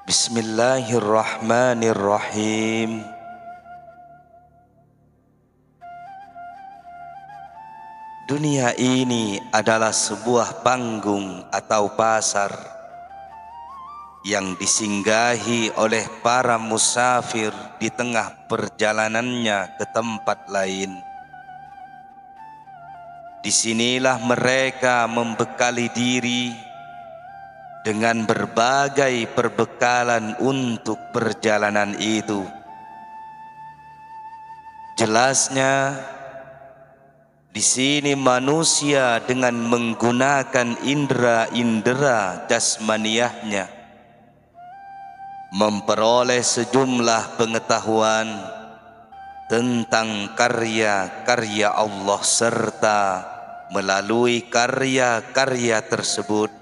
Bismillahirrahmanirrahim. Dunia ini adalah sebuah panggung atau pasar yang disinggahi oleh para musafir di tengah perjalanannya ke tempat lain. Disinilah mereka membekali diri dengan berbagai perbekalan untuk perjalanan itu. Jelasnya, di sini manusia dengan menggunakan indera-indera jasmaniahnya memperoleh sejumlah pengetahuan tentang karya-karya Allah, serta melalui karya-karya tersebut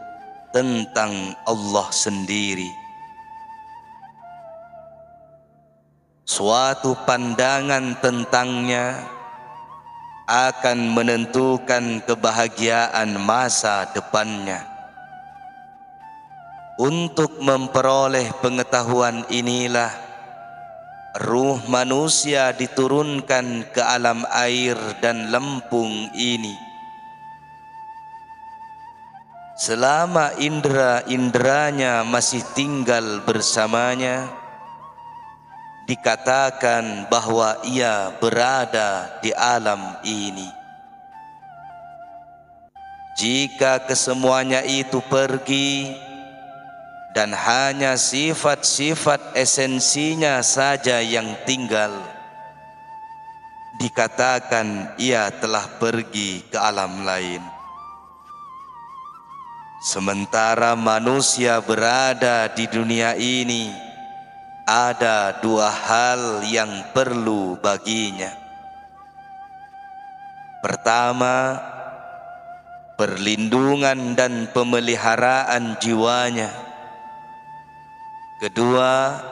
tentang Allah sendiri. Suatu pandangan tentangnya akan menentukan kebahagiaan masa depannya. Untuk memperoleh pengetahuan inilah ruh manusia diturunkan ke alam air dan lempung ini. Selama indera-inderanya masih tinggal bersamanya, dikatakan bahwa ia berada di alam ini. Jika kesemuanya itu pergi dan hanya sifat-sifat esensinya saja yang tinggal, dikatakan ia telah pergi ke alam lain. Sementara manusia berada di dunia ini, ada dua hal yang perlu baginya. Pertama, perlindungan dan pemeliharaan jiwanya. Kedua,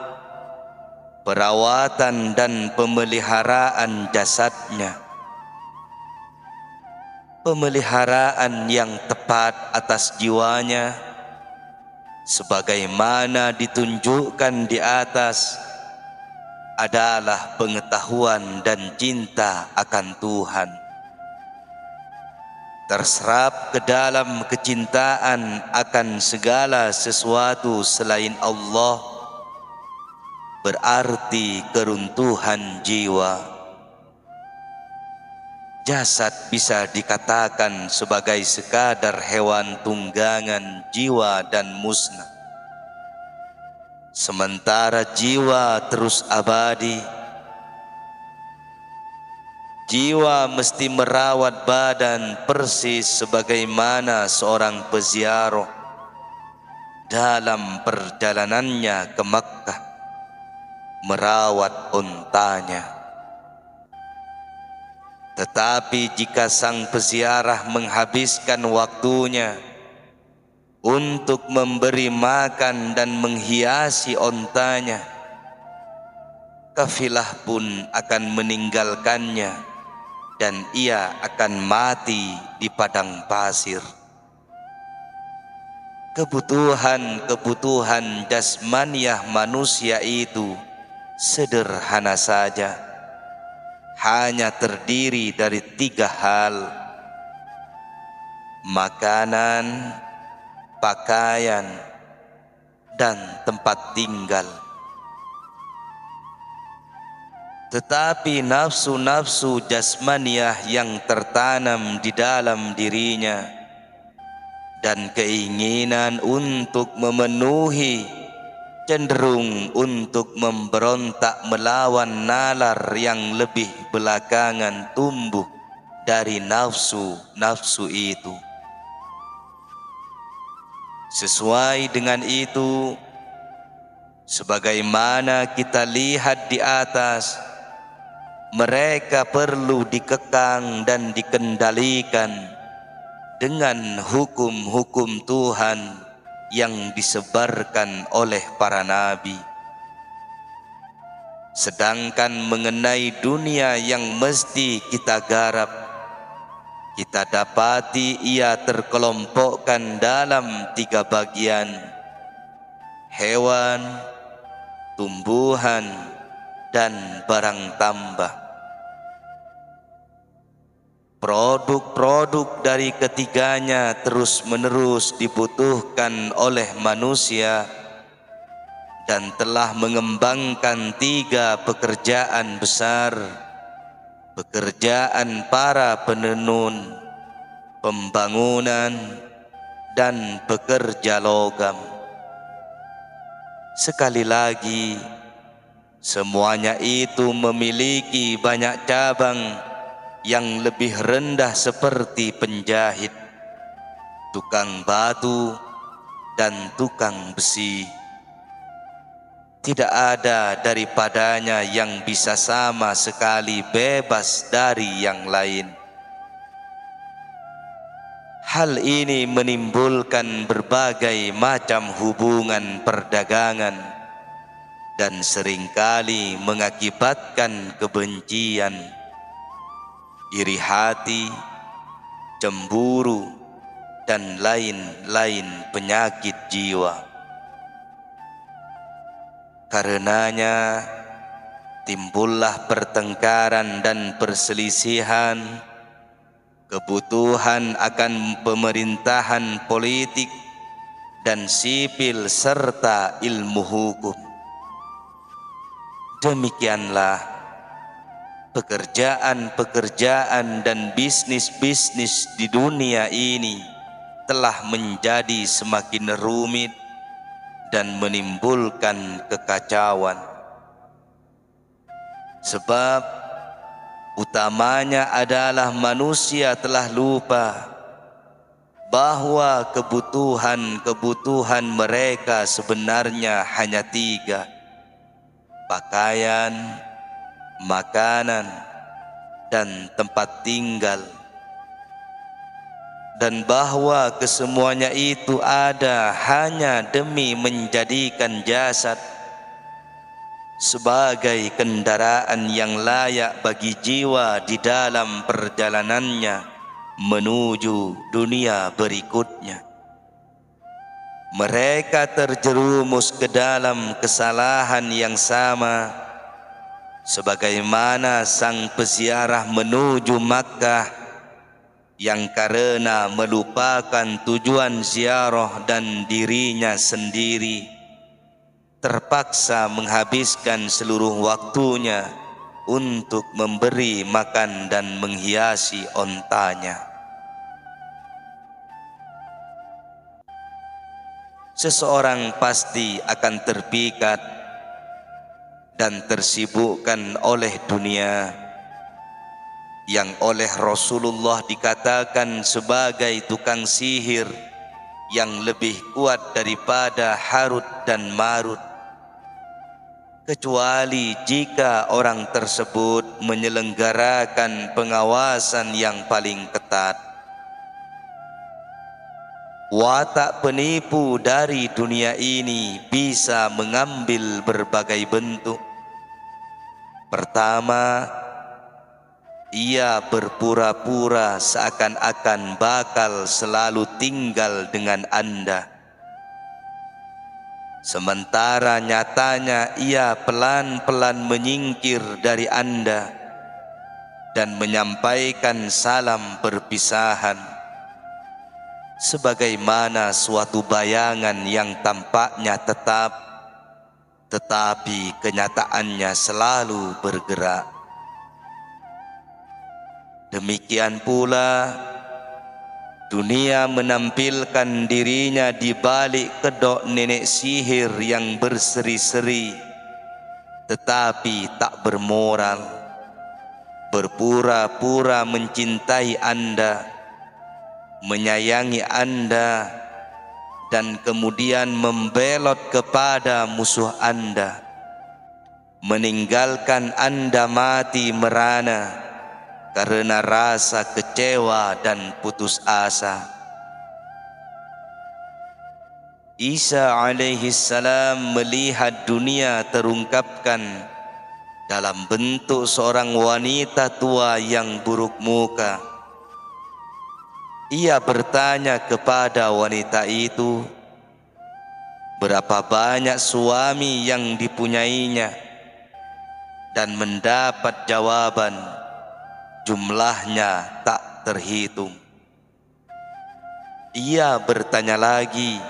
perawatan dan pemeliharaan jasadnya. Pemeliharaan yang tepat atas jiwanya, sebagaimana ditunjukkan di atas, adalah pengetahuan dan cinta akan Tuhan. Terserap ke dalam kecintaan akan segala sesuatu selain Allah berarti keruntuhan jiwa. Jasad bisa dikatakan sebagai sekadar hewan tunggangan jiwa dan musnah. Sementara jiwa terus abadi. Jiwa mesti merawat badan persis sebagaimana seorang peziarah dalam perjalanannya ke Makkah merawat untanya. Tetapi jika sang peziarah menghabiskan waktunya untuk memberi makan dan menghiasi ontanya, kafilah pun akan meninggalkannya dan ia akan mati di padang pasir. Kebutuhan jasmaniah manusia itu sederhana saja, hanya terdiri dari tiga hal: makanan, pakaian, dan tempat tinggal. Tetapi nafsu-nafsu jasmaniah yang tertanam di dalam dirinya dan keinginan untuk memenuhi cenderung untuk memberontak melawan nalar yang lebih belakangan tumbuh dari nafsu-nafsu itu. Sesuai dengan itu, sebagaimana kita lihat di atas, mereka perlu dikekang dan dikendalikan dengan hukum-hukum Tuhan yang disebarkan oleh para nabi. Sedangkan mengenai dunia yang mesti kita garap, kita dapati ia terkelompokkan dalam 3 bagian: hewan, tumbuhan, dan barang tambah. Produk-produk dari ketiganya terus-menerus dibutuhkan oleh manusia dan telah mengembangkan 3 pekerjaan besar: pekerjaan para penenun, pembangunan, dan pekerja logam. Sekali lagi, semuanya itu memiliki banyak cabang yang lebih rendah seperti penjahit, tukang batu, dan tukang besi. Tidak ada daripadanya yang bisa sama sekali bebas dari yang lain. Hal ini menimbulkan berbagai macam hubungan perdagangan dan seringkali mengakibatkan kebencian, iri hati, cemburu, dan lain-lain penyakit jiwa. Karenanya timbullah pertengkaran dan perselisihan, kebutuhan akan pemerintahan politik dan sipil serta ilmu hukum. Demikianlah pekerjaan-pekerjaan dan bisnis-bisnis di dunia ini telah menjadi semakin rumit dan menimbulkan kekacauan. Sebab utamanya adalah manusia telah lupa bahwa kebutuhan mereka sebenarnya hanya 3: pakaian, makanan, dan tempat tinggal, dan bahwa kesemuanya itu ada hanya demi menjadikan jasad sebagai kendaraan yang layak bagi jiwa di dalam perjalanannya menuju dunia berikutnya. Mereka terjerumus ke dalam kesalahan yang sama sebagaimana sang peziarah menuju Makkah yang karena melupakan tujuan ziarah dan dirinya sendiri terpaksa menghabiskan seluruh waktunya untuk memberi makan dan menghiasi ontanya. Seseorang pasti akan terpikat dan tersibukkan oleh dunia yang oleh Rasulullah dikatakan sebagai tukang sihir yang lebih kuat daripada Harut dan Marut, kecuali jika orang tersebut menyelenggarakan pengawasan yang paling ketat. Watak penipu dari dunia ini bisa mengambil berbagai bentuk. Pertama, ia berpura-pura seakan-akan bakal selalu tinggal dengan Anda, sementara nyatanya ia pelan-pelan menyingkir dari Anda dan menyampaikan salam perpisahan, sebagaimana suatu bayangan yang tampaknya tetap, tetapi kenyataannya selalu bergerak. Demikian pula dunia menampilkan dirinya di balik kedok nenek sihir yang berseri-seri tetapi tak bermoral, berpura-pura mencintai Anda, menyayangi Anda, dan kemudian membelot kepada musuh Anda, meninggalkan Anda mati merana karena rasa kecewa dan putus asa. Isa alaihissalam melihat dunia terungkapkan dalam bentuk seorang wanita tua yang buruk muka. Ia bertanya kepada wanita itu, berapa banyak suami yang dipunyainya, dan mendapat jawaban jumlahnya tak terhitung. Ia bertanya lagi,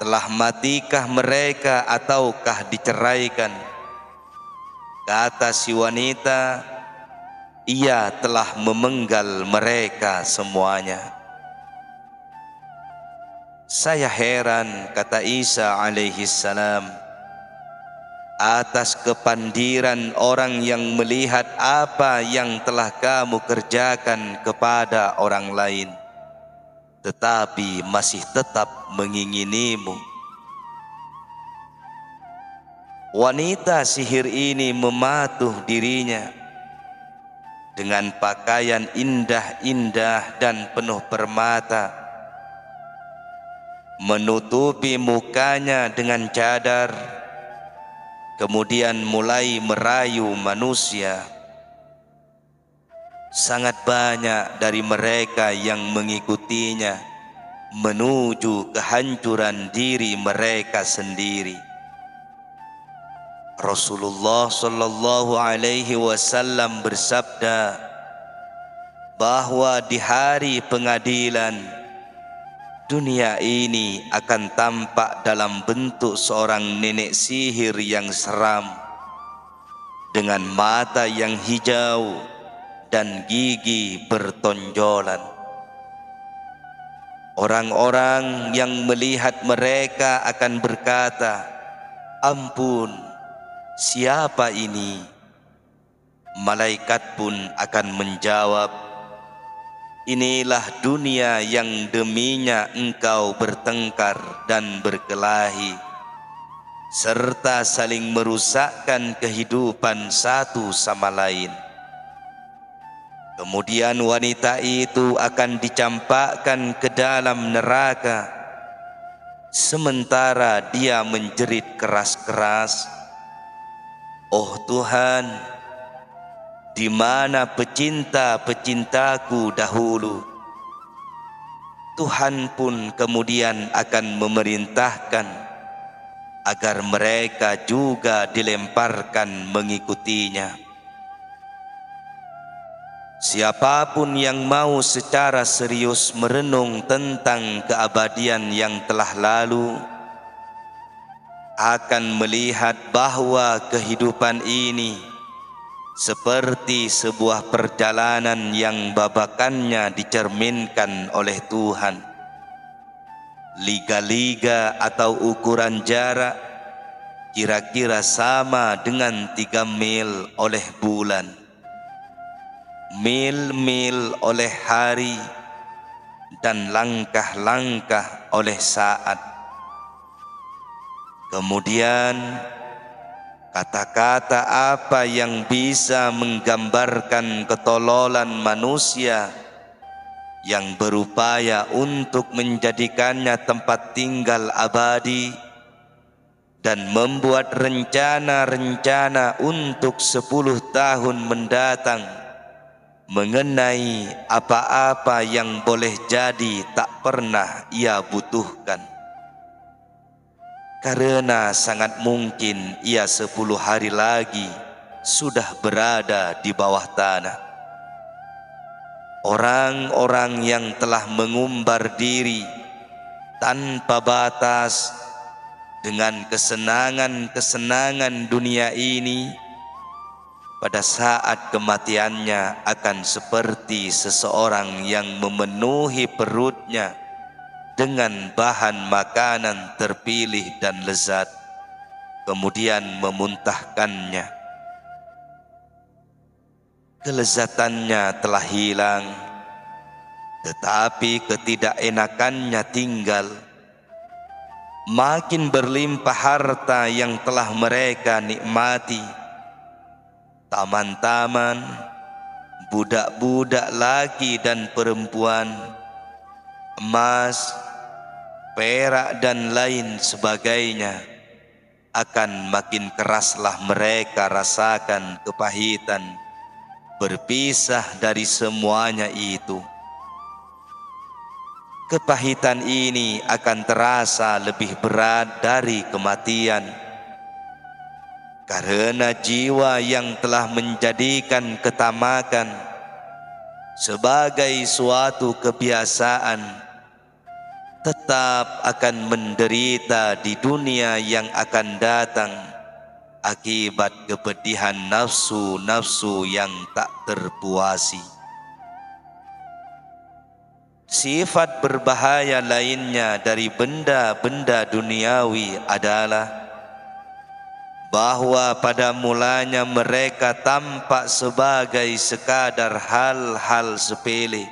telah matikah mereka ataukah diceraikan? Kata si wanita, ia telah memenggal mereka semuanya. Saya heran, kata Isa alaihi salam, atas kepandiran orang yang melihat apa yang telah kamu kerjakan kepada orang lain, tetapi masih tetap menginginimu. Wanita sihir ini mematuh dirinya dengan pakaian indah-indah dan penuh permata, menutupi mukanya dengan cadar, kemudian mulai merayu manusia. Sangat banyak dari mereka yang mengikutinya menuju kehancuran diri mereka sendiri. Rasulullah sallallahu alaihi wasallam bersabda bahwa di hari pengadilan dunia ini akan tampak dalam bentuk seorang nenek sihir yang seram dengan mata yang hijau dan gigi bertonjolan. Orang-orang yang melihat mereka akan berkata, "Ampun, siapa ini?" Malaikat pun akan menjawab, "Inilah dunia yang deminya engkau bertengkar dan berkelahi, serta saling merusakkan kehidupan satu sama lain." Kemudian wanita itu akan dicampakkan ke dalam neraka, sementara dia menjerit keras-keras, "Oh Tuhan, di mana pecinta-pecintaku dahulu?" Tuhan pun kemudian akan memerintahkan agar mereka juga dilemparkan mengikutinya. Siapapun yang mau secara serius merenung tentang keabadian yang telah lalu akan melihat bahwa kehidupan ini seperti sebuah perjalanan yang babakannya dicerminkan oleh Tuhan. Liga-liga atau ukuran jarak kira-kira sama dengan 3 mil oleh bulan, mil-mil oleh hari, dan langkah-langkah oleh saat. Kemudian kata-kata apa yang bisa menggambarkan ketololan manusia yang berupaya untuk menjadikannya tempat tinggal abadi dan membuat rencana-rencana untuk 10 tahun mendatang mengenai apa-apa yang boleh jadi tak pernah ia butuhkan, karena sangat mungkin ia 10 hari lagi sudah berada di bawah tanah. Orang-orang yang telah mengumbar diri tanpa batas dengan kesenangan-kesenangan dunia ini, pada saat kematiannya akan seperti seseorang yang memenuhi perutnya dengan bahan makanan terpilih dan lezat, kemudian memuntahkannya. Kelezatannya telah hilang, tetapi ketidakenakannya tinggal. Makin berlimpah harta yang telah mereka nikmati, taman-taman, budak-budak laki dan perempuan, emas, perak dan lain sebagainya, akan makin keraslah mereka rasakan kepahitan berpisah dari semuanya itu. kepahitan ini akan terasa lebih berat dari kematian, karena jiwa yang telah menjadikan ketamakan sebagai suatu kebiasaan tetap akan menderita di dunia yang akan datang akibat kepedihan nafsu-nafsu yang tak terpuasi. Sifat berbahaya lainnya dari benda-benda duniawi adalah bahwa pada mulanya mereka tampak sebagai sekadar hal-hal sepele,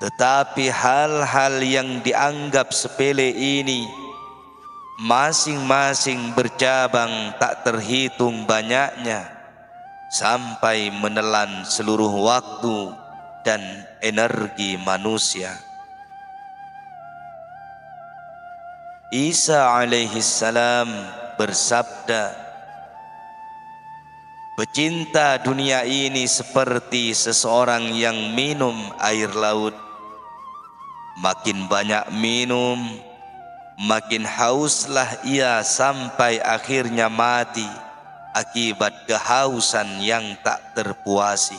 tetapi hal-hal yang dianggap sepele ini masing-masing bercabang tak terhitung banyaknya sampai menelan seluruh waktu dan energi manusia. Isa alaihi salam bersabda, pecinta dunia ini seperti seseorang yang minum air laut. Makin banyak minum, makin hauslah ia sampai akhirnya mati akibat kehausan yang tak terpuasi.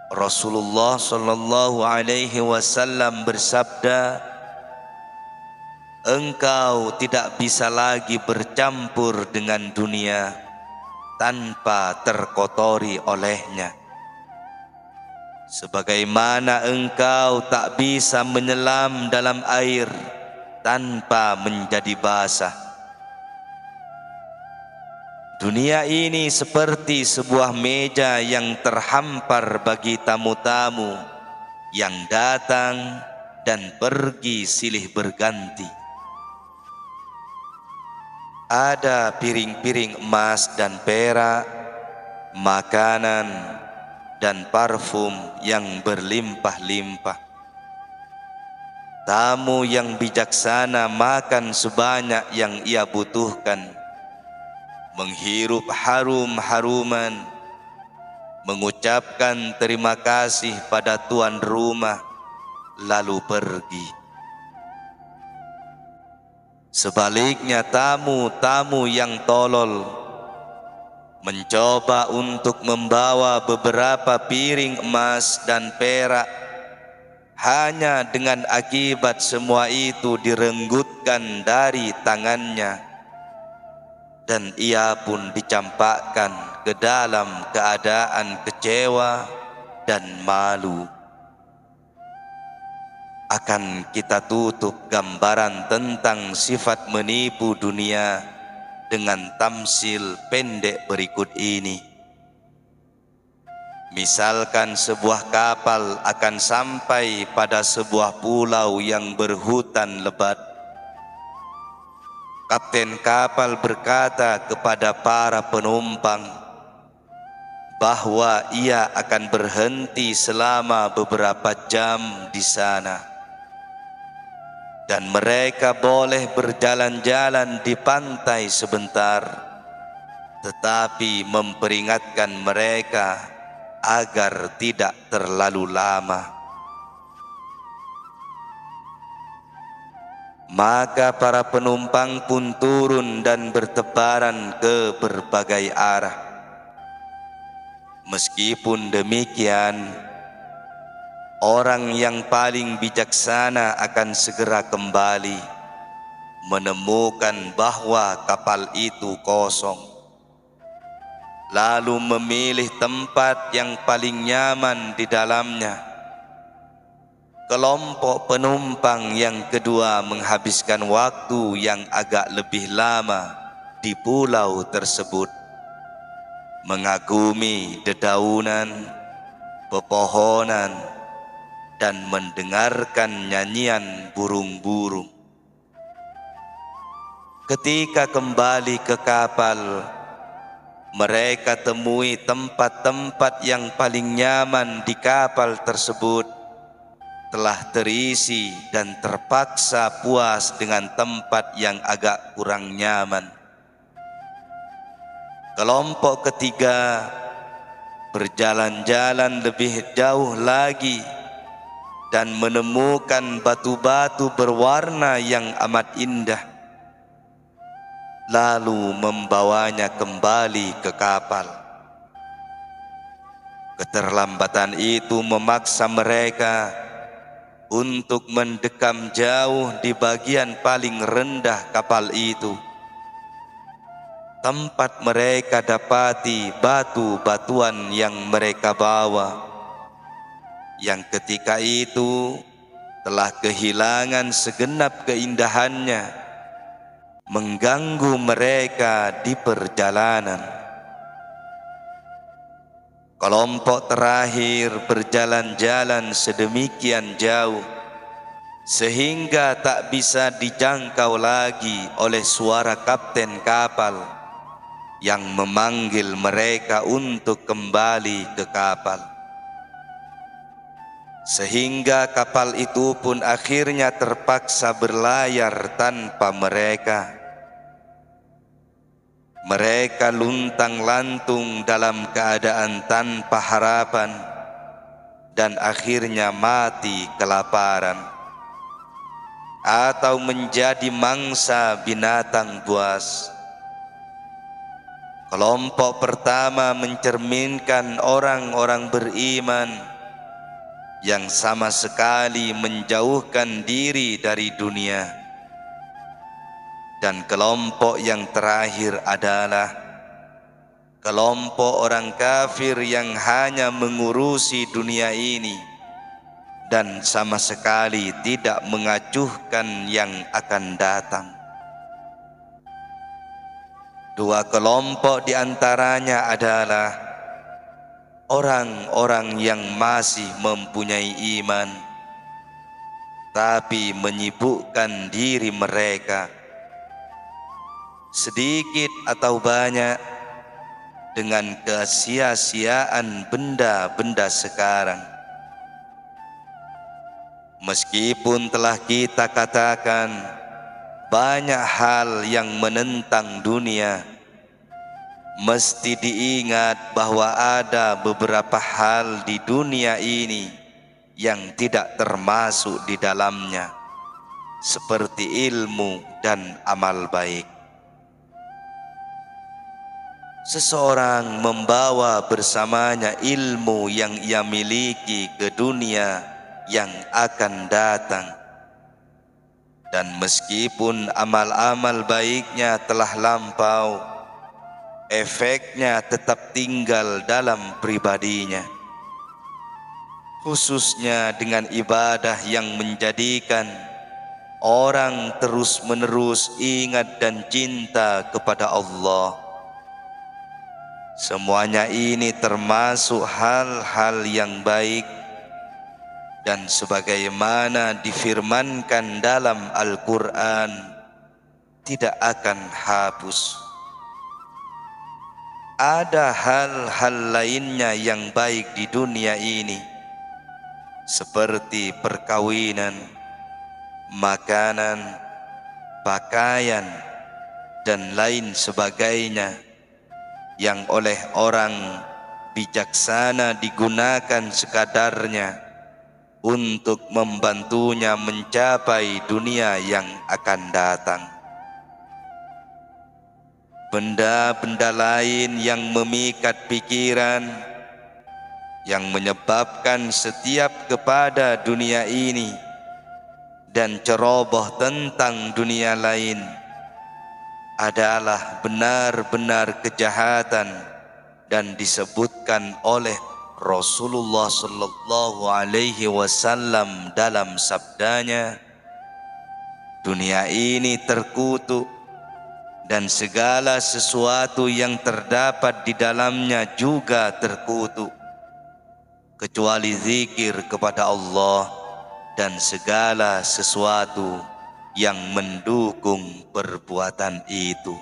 Rasulullah sallallahu alaihi wasallam bersabda, engkau tidak bisa lagi bercampur dengan dunia tanpa terkotori olehnya, sebagaimana engkau tak bisa menyelam dalam air tanpa menjadi basah. Dunia ini seperti sebuah meja yang terhampar bagi tamu-tamu yang datang dan pergi silih berganti. Ada piring-piring emas dan perak, makanan dan parfum yang berlimpah-limpah. Tamu yang bijaksana makan sebanyak yang ia butuhkan, menghirup harum-haruman, mengucapkan terima kasih pada tuan rumah, lalu pergi. Sebaliknya tamu-tamu yang tolol mencoba untuk membawa beberapa piring emas dan perak, hanya dengan akibat semua itu direnggutkan dari tangannya, dan ia pun dicampakkan ke dalam keadaan kecewa dan malu. Akan kita tutup gambaran tentang sifat menipu dunia dengan tamsil pendek berikut ini. Misalkan sebuah kapal akan sampai pada sebuah pulau yang berhutan lebat. Kapten kapal berkata kepada para penumpang bahwa ia akan berhenti selama beberapa jam di sana, dan mereka boleh berjalan-jalan di pantai sebentar, tetapi memperingatkan mereka agar tidak terlalu lama. Maka para penumpang pun turun dan bertebaran ke berbagai arah. Meskipun demikian, orang yang paling bijaksana akan segera kembali, menemukan bahwa kapal itu kosong, lalu memilih tempat yang paling nyaman di dalamnya. Kelompok penumpang yang kedua menghabiskan waktu yang agak lebih lama di pulau tersebut, mengagumi dedaunan, pepohonan, dan mendengarkan nyanyian burung-burung. Ketika kembali ke kapal, mereka temui tempat-tempat yang paling nyaman di kapal tersebut telah terisi dan terpaksa puas dengan tempat yang agak kurang nyaman. Kelompok ketiga berjalan-jalan lebih jauh lagi dan menemukan batu-batu berwarna yang amat indah, lalu membawanya kembali ke kapal. Keterlambatan itu memaksa mereka untuk mendekam jauh di bagian paling rendah kapal itu, tempat mereka dapati batu-batuan yang mereka bawa, yang ketika itu telah kehilangan segenap keindahannya, mengganggu mereka di perjalanan. Kelompok terakhir berjalan-jalan sedemikian jauh sehingga tak bisa dijangkau lagi oleh suara kapten kapal yang memanggil mereka untuk kembali ke kapal. Sehingga kapal itu pun akhirnya terpaksa berlayar tanpa mereka. Mereka luntang-lantung dalam keadaan tanpa harapan dan akhirnya mati kelaparan atau menjadi mangsa binatang buas. Kelompok pertama mencerminkan orang-orang beriman yang sama sekali menjauhkan diri dari dunia. Dan kelompok yang terakhir adalah kelompok orang kafir yang hanya mengurusi dunia ini dan sama sekali tidak mengacuhkan yang akan datang. Dua kelompok di antaranya adalah orang-orang yang masih mempunyai iman, tapi menyibukkan diri mereka sedikit atau banyak dengan kesia-siaan benda-benda sekarang. Meskipun telah kita katakan banyak hal yang menentang dunia, mesti diingat bahwa ada beberapa hal di dunia ini yang tidak termasuk di dalamnya, seperti ilmu dan amal baik. Seseorang membawa bersamanya ilmu yang ia miliki ke dunia yang akan datang, dan meskipun amal-amal baiknya telah lampau, efeknya tetap tinggal dalam pribadinya, khususnya dengan ibadah yang menjadikan orang terus-menerus ingat dan cinta kepada Allah. Semuanya ini termasuk hal-hal yang baik, dan sebagaimana difirmankan dalam Al-Quran, tidak akan hapus. Ada hal-hal lainnya yang baik di dunia ini, seperti perkawinan, makanan, pakaian, dan lain sebagainya, yang oleh orang bijaksana digunakan sekadarnya untuk membantunya mencapai dunia yang akan datang. Benda-benda lain yang memikat pikiran, yang menyebabkan setiap kepada dunia ini dan ceroboh tentang dunia lain, adalah benar-benar kejahatan, dan disebutkan oleh Rasulullah sallallahu alaihi wasallam dalam sabdanya, dunia ini terkutuk dan segala sesuatu yang terdapat di dalamnya juga terkutuk, kecuali zikir kepada Allah dan segala sesuatu yang mendukung perbuatan itu.